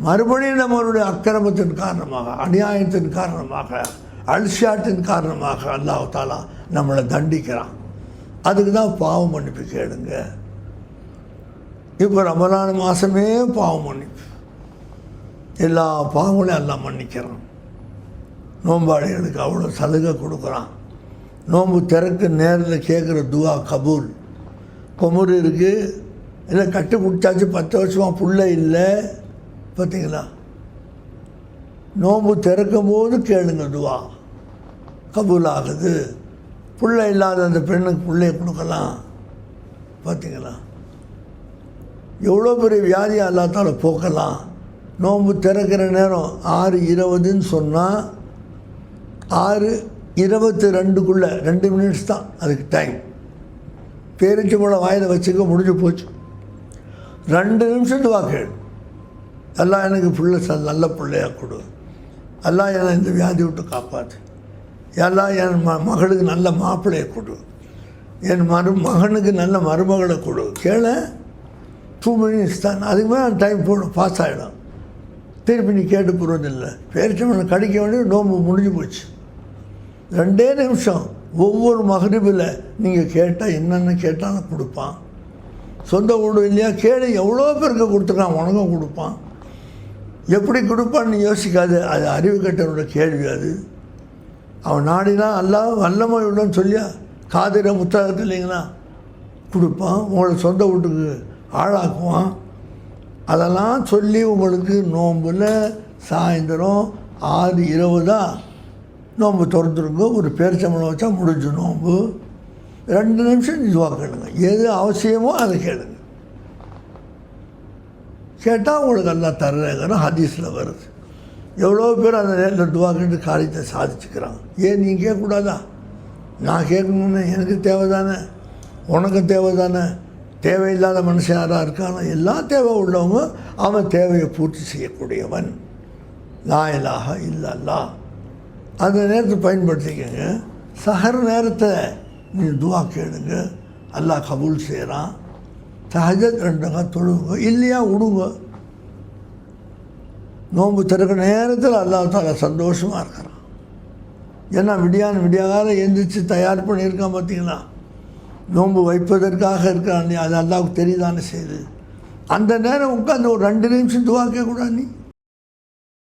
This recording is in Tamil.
மறுபடியும் நம்மளுடைய அக்கிரமத்தின் காரணமாக, அநியாயத்தின் காரணமாக, அல்ஷாட்டின் காரணமாக அல்லாஹ் தாலா நம்மளை தண்டிக்கிறான். அதுக்கு தான் பாவம் மன்னிப்பு கேளுங்க. இப்போ ரமலான் மாதமே பாவம் மன்னிப்பு, எல்லா பாவங்களையும் எல்லாம் மன்னிக்கிறான். நோம்பாளிகளுக்கு அவ்வளோ சலுகை கொடுக்குறான். நோம்பு திறக்க நேரில் கேட்குற துவா கபூல். குமுறு இருக்குது, இல்லை கட்டு பிடிச்சாச்சு 10 வருஷமாக புள்ள இல்லை, பார்த்தீங்களா? நோம்பு திறக்கும் போது கேளுங்க, துவா கபூல் ஆகுது. புள்ள இல்லாத அந்த பெண்ணுக்கு பிள்ளைய கொடுக்கலாம், பார்த்தீங்களா? எவ்வளோ பெரிய வியாதியை அல்லாத்தால போக்கலாம். நோம்பு திறக்கிற நேரம் 6:20ன்னு சொன்னால் 6:22க்குள்ளே 2 மினிட்ஸ் தான் அதுக்கு டைம். பேரிச்சு கூட வாயில் வச்சுக்க, முடிஞ்சு போச்சு. 2 நிமிஷம் துவா கேளு. எல்லாம் எனக்கு பிள்ளை நல்ல பிள்ளையாக கொடு, எல்லாம் என்னை இந்த வியாதி விட்டு காப்பாற்று, எல்லாம் என் மகளுக்கு நல்ல மாப்பிள்ளையை கொடு, என் மகனுக்கு நல்ல மருமகளை கொடு. கேள 2 மினிட்ஸ் தான், அதுக்கு மேலே டைம் போடும், பாஸ் ஆகிடும். திருப்பி நீ கேட்டு போகிறதில்லை. பேரிச்சம்பழம் கடிக்க வேண்டிய நோம்பு முடிஞ்சு போச்சு. 2 நிமிஷம். ஒவ்வொரு மகரிபில் நீங்கள் கேட்டால் என்னென்ன கேட்டாலும் கொடுப்பான். சொந்த வீடு இல்லையா கேளு, எவ்வளோ பேருக்கு கொடுத்துருக்கான், உனக்கும் கொடுப்பான். எப்படி கொடுப்பான்னு யோசிக்காது, அது அறிவு கட்டனோட கேள்வி. அது அவன் நாடினா அல்லாஹ் வல்லமை உள்ளன்னு சொல்லியா காதிர புத்தகத்தில் இல்லைங்களா கொடுப்பான். உங்களை சொந்த வீட்டுக்கு ஆளாக்குவான். அதெல்லாம் சொல்லி உங்களுக்கு நோம்பில் சாயந்தரம் 6:20 நோம்பு திறந்துருங்க. ஒரு பேரிச்சம்பழம் வச்சா முடிஞ்சு நோம்பு. 2 நிமிஷம் இதுவா கேளுங்க, எது அவசியமோ அதை கேளுங்க. கேட்டால் உங்களுக்கு எல்லாம் தர்றேங்கிற ஹதீஸில் வருது. எவ்வளோ பேர் அந்த நேரத்தில் துவா கேட்டு காரியத்தை சாதிச்சுக்கிறாங்க. ஏன் நீங்கள் கேட்கக்கூடாதா? நான் கேட்கணுன்னு எனக்கு தேவை தானே, உனக்கும் தேவை தானே. தேவையில்லாத மனுஷன் யாராக இருக்கானோ, எல்லாம் தேவை உள்ளவங்க, அவன் தேவையை பூர்த்தி செய்யக்கூடியவன். லா இலாஹ இல்லல்லாஹ். அந்த நேரத்தை பயன்படுத்திக்கங்க. சஹர் நேரத்தை நீ துவா கேளுங்க, அல்லாஹ் கபூல் செய்கிறான். தஹஜ்ஜத் 2 ரக்காத் தொழுவுங்க, இல்லையா விடுங்க. நோன்பு திறக்கிற நேரத்தில் அல்லாஹ் தாலா சந்தோஷமாக இருக்கிறான். ஏன்னா விடியாகால எந்திரிச்சு தயார் பண்ணியிருக்கான், பார்த்தீங்களா? நோன்பு வைப்பதற்காக இருக்கிறான். அது அல்லாவுக்கு தெரியுதானே செய்யுது. அந்த நேரம் உட்காந்து ஒரு 2 நிமிஷம் துவா கேட்கக்கூடாது நீ?